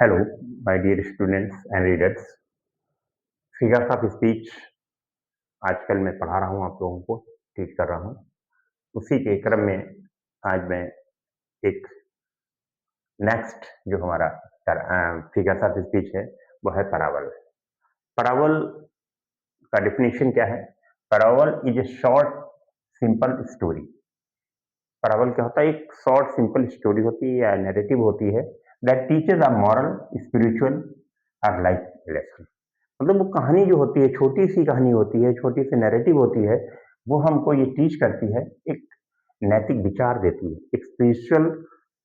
Hello my dear students and readers. Figures of speech आजकल मैं पढ़ा रहा हूँ, आप लोगों को टीच कर रहा हूँ। उसी के क्रम में आज मैं एक नेक्स्ट जो हमारा फिगर्स ऑफ स्पीच है वो है पैराबल। पैराबल का डेफिनेशन क्या है? Parable is a short simple story. Parable क्या होता है? एक शॉर्ट सिंपल स्टोरी होती है या नैरेटिव होती है that teaches a moral, spiritual और लाइफ लेसन। मतलब वो कहानी जो होती है, छोटी सी कहानी होती है, छोटी सी नैरेटिव होती है, वो हमको ये टीच करती है, एक नैतिक विचार देती है, एक स्पिरिचुअल,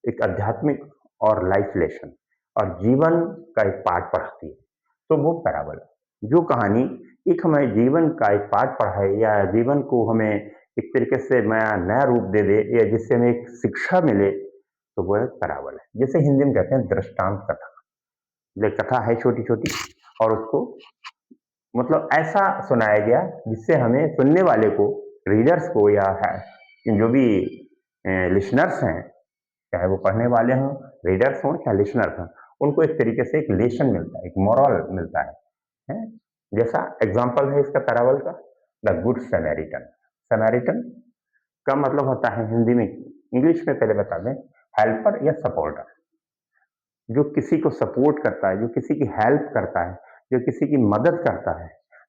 एक आध्यात्मिक और लाइफ लेसन और जीवन का एक पाठ पढ़ाती है। तो वो पैराबल जो कहानी एक हमें जीवन का एक पाठ पढ़ाए या जीवन को हमें एक तरीके से नया नया रूप दे दे या जिससे हमें एक शिक्षा मिले, तो वो एक पैराबल है। जैसे हिंदी में कहते हैं दृष्टांत कथा। ये कथा है छोटी छोटी और उसको मतलब ऐसा सुनाया गया जिससे हमें सुनने वाले को, रीडर्स को या जो भी लिसनर्स हैं, चाहे वो पढ़ने वाले हों, रीडर्स हों या लिसनर्स हों, उनको एक तरीके से एक लेसन मिलता है, एक मोरल मिलता है? जैसा एग्जाम्पल है इसका पैराबल का, द गुड समैरिटन। समैरिटन का मतलब होता है हिंदी में, इंग्लिश में पहले बता दें, हेल्पर या सपोर्टर। जो किसी को सपोर्ट करता है, जो किसी की हेल्प करता है, जो किसी की मदद करता है,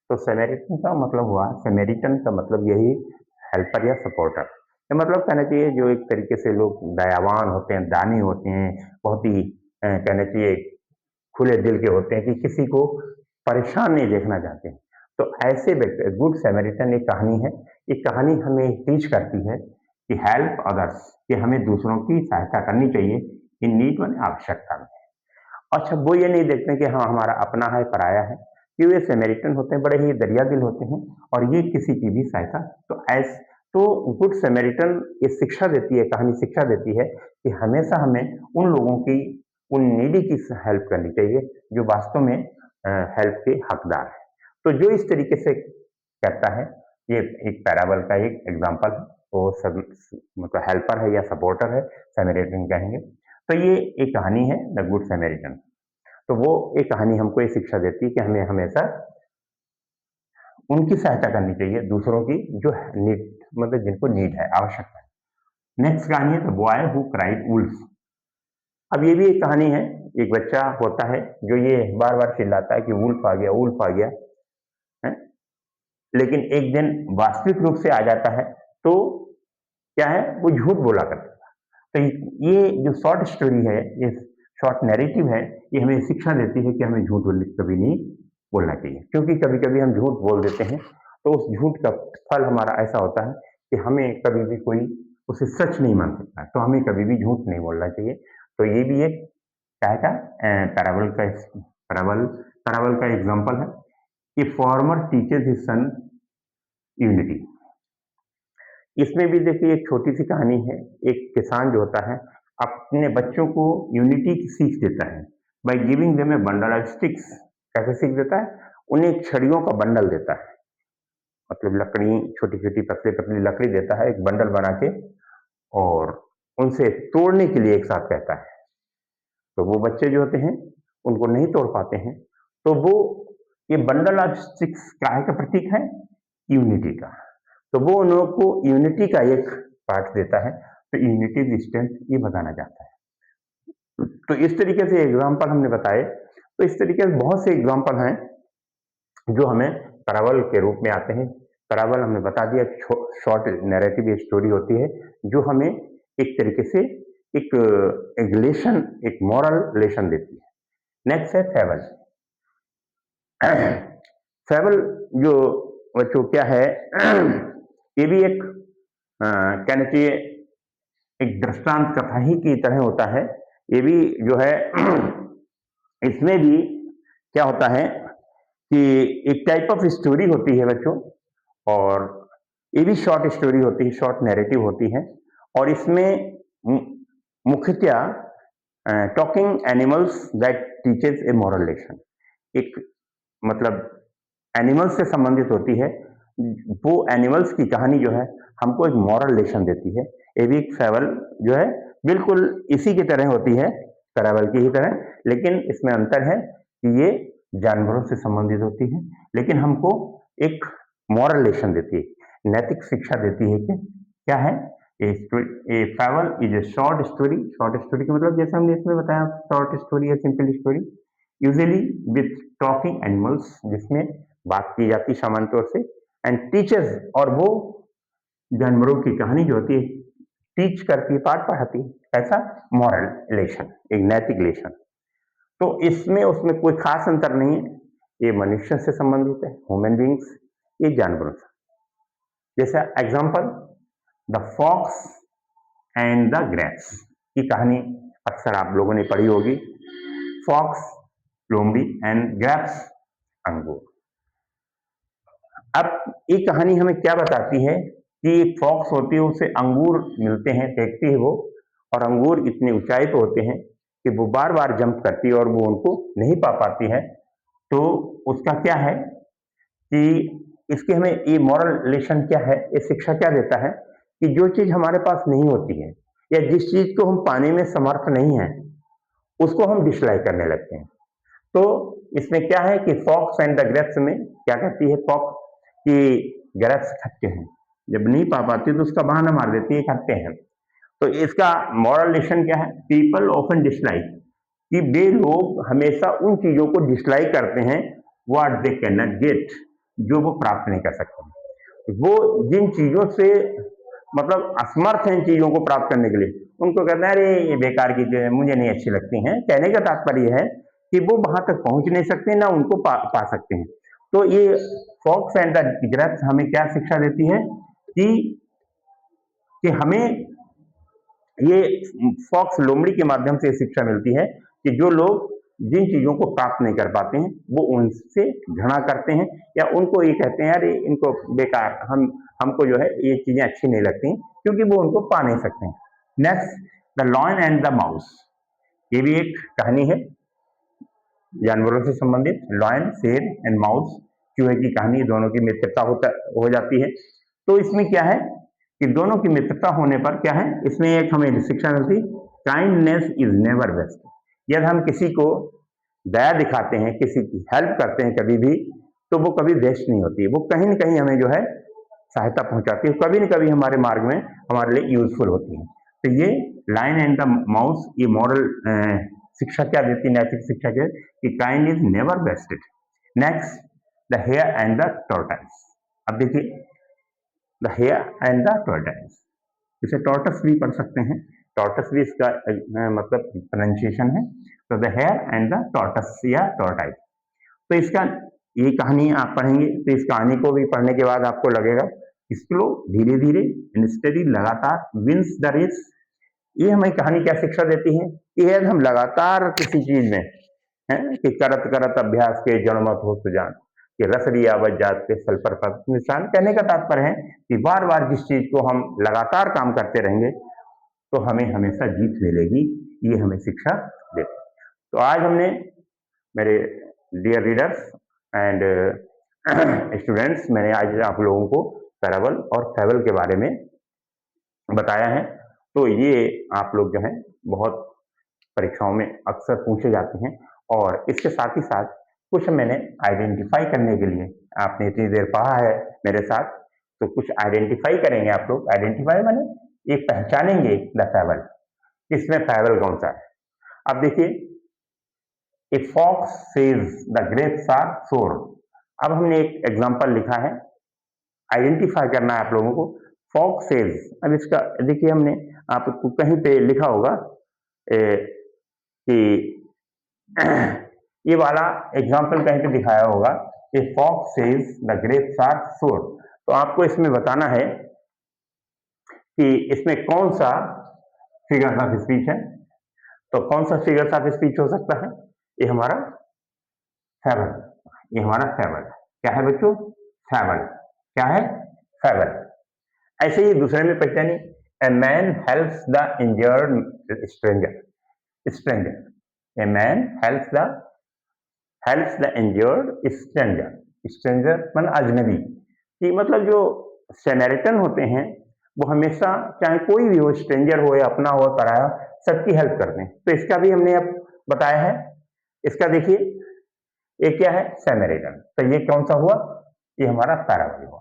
तो समैरिटन का मतलब हुआ, समैरिटन का मतलब यही, हेल्पर या सपोर्टर। ये मतलब कहना चाहिए जो एक तरीके से लोग दयावान होते हैं, दानी होते हैं, बहुत ही कहना चाहिए खुले दिल के होते हैं कि किसी को परेशान नहीं देखना चाहते हैं। तो ऐसे व्यक्ति, गुड समैरिटन एक कहानी है। ये कहानी हमें टीच करती है कि हेल्प अदर्स, कि हमें दूसरों की सहायता करनी चाहिए इन नीड, माने आवश्यकता में। अच्छा, वो ये नहीं देखते कि हाँ हमारा अपना है पराया है। कि वे समैरिटन होते हैं, बड़े ही दरिया दिल होते हैं और ये किसी की भी सहायता, तो गुड समैरिटन ये शिक्षा देती है, कहानी शिक्षा देती है कि हमेशा हमें उन लोगों की, उन नीडी की हेल्प करनी चाहिए जो वास्तव में हेल्प के हकदार है। तो जो इस तरीके से करता है, ये एक पैराबल का एक एग्जाम्पल है। वो सब मतलब हेल्पर है या सपोर्टर है, समैरिटन कहेंगे। तो ये एक कहानी है द गुड समैरिटन। तो वो एक कहानी हमको ये शिक्षा देती है कि हमें हमेशा उनकी सहायता करनी चाहिए, दूसरों की जो नीड, मतलब जिनको नीड है, आवश्यकता है। नेक्स्ट कहानी है the boy who cried wolf. अब ये भी एक कहानी है। एक बच्चा होता है जो ये बार बार चिल्लाता है कि वुल्फ आ गया, वुल्फ आ गया है? लेकिन एक दिन वास्तविक रूप से आ जाता है, तो क्या है, वो झूठ बोला करता है। तो ये जो शॉर्ट स्टोरी है, ये शॉर्ट नैरेटिव है, ये हमें शिक्षा देती है कि हमें झूठ कभी नहीं बोलना चाहिए, क्योंकि कभी कभी हम झूठ बोल देते हैं तो उस झूठ का फल हमारा ऐसा होता है कि हमें कभी भी कोई उसे सच नहीं मान सकता, तो हमें कभी भी झूठ नहीं बोलना चाहिए। तो ये भी एक क्या है, पैराबल का पैराबल पैराबल का एग्जाम्पल है कि farmer teachers his son unity. इसमें भी देखिए एक छोटी सी कहानी है। एक किसान जो होता है अपने बच्चों को यूनिटी की सीख देता है by giving them A bundle of sticks. कैसे सीख देता है? उन्हें छड़ियों का बंडल देता है, मतलब लकड़ी, छोटी छोटी पतली पतली लकड़ी देता है, एक बंडल बना के, और उनसे तोड़ने के लिए एक साथ कहता है। तो वो बच्चे जो होते हैं उनको नहीं तोड़ पाते हैं, तो वो ये बंडल ऑफ स्टिक्स काहे का प्रतीक है? यूनिटी का। तो वो उन लोगों को यूनिटी का एक पाठ देता है। तो यूनिटी की स्ट्रेंथ ये बताना चाहता है। तो इस तरीके से एग्जाम्पल हमने बताए। तो इस तरीके से बहुत से एग्जाम्पल हैं जो हमें पैराबल के रूप में आते हैं। पैराबल हमने बता दिया, शॉर्ट नैरेटिव स्टोरी होती है जो हमें एक तरीके से एक लेसन, एक मॉरल लेसन देती है। नेक्स्ट है फेबल। फेबल जो बच्चों क्या है, ये भी एक कहना चाहिए एक दृष्टांत कथा ही की तरह होता है। ये भी जो है इसमें भी क्या होता है कि एक टाइप ऑफ स्टोरी होती है बच्चों, और ये भी शॉर्ट स्टोरी होती है, शॉर्ट नैरेटिव होती है। और इसमें मुख्यतः talking animals that teaches A moral lesson, एक मतलब एनिमल्स से संबंधित होती है। वो एनिमल्स की कहानी जो है हमको एक मॉरल लेसन देती है। ये भी एक फेबल जो है बिल्कुल इसी की तरह होती है पैराबल की ही तरह, लेकिन इसमें अंतर है कि ये जानवरों से संबंधित होती है, लेकिन हमको एक मॉरल लेसन देती है, नैतिक शिक्षा देती है कि क्या है, a fable is a short story. Short story का मतलब जैसे हमने इसमें बताया, शॉर्ट स्टोरी या simple story, usually with talking animals, जिसमें बात की जाती है सामान्य तौर से, एंड टीचर्स, और वो जानवरों की कहानी जो होती है टीच करती है, पाठ पढ़ाती है। ऐसा मॉरल लेसन, एक नैतिक लेसन। तो इसमें उसमें कोई खास अंतर नहीं है, ये मनुष्य से संबंधित है, ह्यूमन बींग्स, ये जानवरों से। जैसा example, the fox and the grapes की कहानी अक्सर आप लोगों ने पढ़ी होगी। फॉक्स लोमड़ी एंड ग्रेप्स अंगूर। अब ये कहानी हमें क्या बताती है कि एक फॉक्स होती है, उसे अंगूर मिलते हैं, फेंकती है वो, और अंगूर इतनी ऊंचाई पे होते हैं कि वो बार बार जंप करती है और वो उनको नहीं पा पाती है। तो उसका क्या है कि इसके हमें ये मॉरल लेसन क्या है, ये शिक्षा क्या देता है कि जो चीज हमारे पास नहीं होती है या जिस चीज को हम पाने में समर्थ नहीं है, उसको हम डिसलाइक करने लगते हैं। तो इसमें क्या है कि फॉक्स एंड द ग्रेप्स में क्या कहती है फॉक्स कि ग्रेप्स खट्टे हैं, जब नहीं पा पाती तो उसका बहाना मार देती है खट्टे हैं। तो इसका मॉरल लेसन क्या है, पीपल ऑफन डिसलाइक, कि वे लोग हमेशा उन चीजों को डिसलाइक करते हैं what they can not gate, जो वो प्राप्त नहीं कर सकते। वो जिन चीजों से मतलब असमर्थ हैं चीजों को प्राप्त करने के लिए, उनको कहते हैं अरे ये बेकार की चीजें मुझे नहीं अच्छी लगती हैं। कहने का तात्पर्य है कि वो वहां तक पहुंच नहीं सकते, ना उनको पा सकते हैं। तो ये फॉक्स एंड द ग्रेप्स हमें क्या शिक्षा देती है कि हमें ये फॉक्स लोमड़ी के माध्यम से शिक्षा मिलती है कि जो लोग जिन चीजों को प्राप्त नहीं कर पाते हैं वो उनसे घृणा करते हैं, या उनको ये कहते हैं अरे इनको बेकार, हमको जो है ये चीजें अच्छी नहीं लगती क्योंकि वो उनको पा नहीं सकते हैं। Next, the lion and the mouse, ये भी एक कहानी है जानवरों से संबंधित। लॉयन शेर एंड माउस चूहे की कहानी, दोनों की मित्रता हो जाती है। तो इसमें क्या है कि दोनों की मित्रता होने पर क्या है, इसमें एक हमें शिक्षा मिलती, काइंडनेस इज नेवर वेस्ट। यदि हम किसी को दया दिखाते हैं, किसी की हेल्प करते हैं कभी भी, तो वो कभी वेस्ट नहीं होती है, वो कहीं न कहीं हमें जो है सहायता पहुंचाती है, कभी न कभी हमारे मार्ग में हमारे लिए यूजफुल होती है। तो ये लायन एंड द माउस, ये मॉरल शिक्षा क्या देती है, नैतिक शिक्षा क्या कि kind is never wasted. Next, the hare and the tortoise. अब देखिए, the hare and the tortoise, इसे टॉर्टस भी पढ़ सकते हैं, टॉर्टस भी इसका मतलब प्रोनाउंसिएशन है। तो द हेयर एंड द टॉर्टस या टॉर्टाइस, तो इसका ये कहानी आप पढ़ेंगे तो इस कहानी को भी पढ़ने के बाद आपको लगेगा स्लो, धीरे धीरे, स्टडी, लगातार, विंस द रेस। ये हमें कहानी क्या शिक्षा देती है कि यदि हम लगातार किसी चीज में है कि करत करत अभ्यास के जड़ मत हो सुजान, कि रस रिया जात के फल पर पद निशान। कहने का तात्पर्य है कि बार बार जिस चीज को हम लगातार काम करते रहेंगे तो हमें हमेशा जीत मिलेगी, ये हमें शिक्षा देती। तो आज हमने, मेरे डियर रीडर्स एंड स्टूडेंट्स, मैंने आज आप लोगों को पैराबल और फैबल के बारे में बताया है। तो ये आप लोग जो हैं बहुत परीक्षाओं में अक्सर पूछे जाते हैं, और इसके साथ ही साथ कुछ मैंने आइडेंटिफाई करने के लिए, आपने इतनी देर पढ़ा है मेरे साथ, तो कुछ आइडेंटिफाई करेंगे आप लोग। आइडेंटिफाई माने एक पहचानेंगे द फैबल, इसमें फैबल कौन सा है। अब देखिए, a fox says the grapes are sour. अब हमने एक एग्जांपल लिखा है, आइडेंटिफाई करना है आप लोगों को। फॉक्स सेज, अब इसका देखिए, हमने आपको कहीं पे लिखा होगा कि ये वाला एग्जांपल कहीं पे दिखाया होगा, a fox says the grapes are sour. तो आपको इसमें बताना है कि इसमें कौन सा फिगर्स ऑफ स्पीच है। तो कौन सा फिगर्स ऑफ स्पीच हो सकता है, ये हमारा फैबल, ये हमारा फैबल क्या है बच्चों, फैबल क्या है, फैबल। ऐसे ही दूसरे में पहचानी, a man helps the injured stranger, stranger, a man helps the injured stranger, stranger मतलब अजनबी, कि मतलब जो सैमरिटन होते हैं वो हमेशा, चाहे कोई भी हो, स्ट्रेंजर हो या अपना हो पराया, सबकी हेल्प करते हैं। तो इसका भी हमने अब बताया है। इसका देखिए, ये क्या है? सेमेरिडन। तो ये कौन सा हुआ? ये हमारा पैराबल हुआ।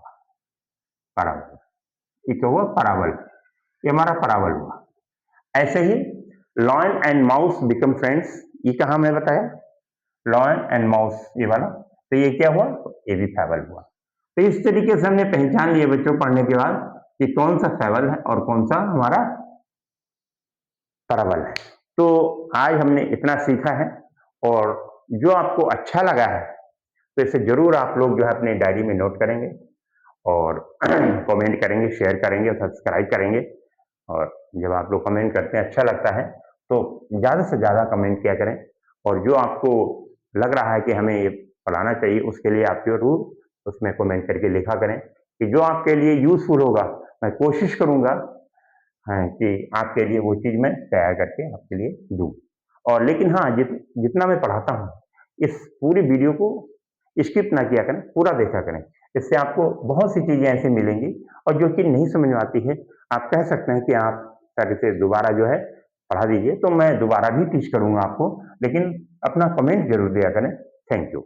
पैराबल, ये क्या हुआ? पैराबल। ये हमारा पैराबल हुआ। ऐसे ही lion and mouse become friends, ये कहाँ हमने बताया? लॉयन एंड माउस, ये वाला। तो ये क्या हुआ? ये भी फैबल हुआ। तो इस तरीके से हमने पहचान लिया बच्चों पढ़ने के बाद कि कौन सा फैबल है और कौन सा हमारा पैराबल है। तो आज हमने इतना सीखा है, और जो आपको अच्छा लगा है तो इसे जरूर आप लोग जो है अपने डायरी में नोट करेंगे, और कमेंट करेंगे, शेयर करेंगे, सब्सक्राइब करेंगे। और जब आप लोग कमेंट करते हैं, अच्छा लगता है, तो ज़्यादा से ज़्यादा कमेंट किया करें। और जो आपको लग रहा है कि हमें ये पढ़ाना चाहिए, उसके लिए आप जरूर उसमें कमेंट करके लिखा करें कि जो आपके लिए यूज़फुल होगा, मैं कोशिश करूँगा हाँ, कि आपके लिए वो चीज़ मैं तैयार करके आपके लिए दूँ। और लेकिन हाँ, जितना मैं पढ़ाता हूँ, इस पूरी वीडियो को स्किप ना किया करें, पूरा देखा करें। इससे आपको बहुत सी चीज़ें ऐसी मिलेंगी, और जो चीज़ नहीं समझ में आती है, आप कह सकते हैं कि आप सर इसे दोबारा जो है पढ़ा दीजिए, तो मैं दोबारा भी टीच करूँगा आपको, लेकिन अपना कमेंट ज़रूर दिया करें। Thank you.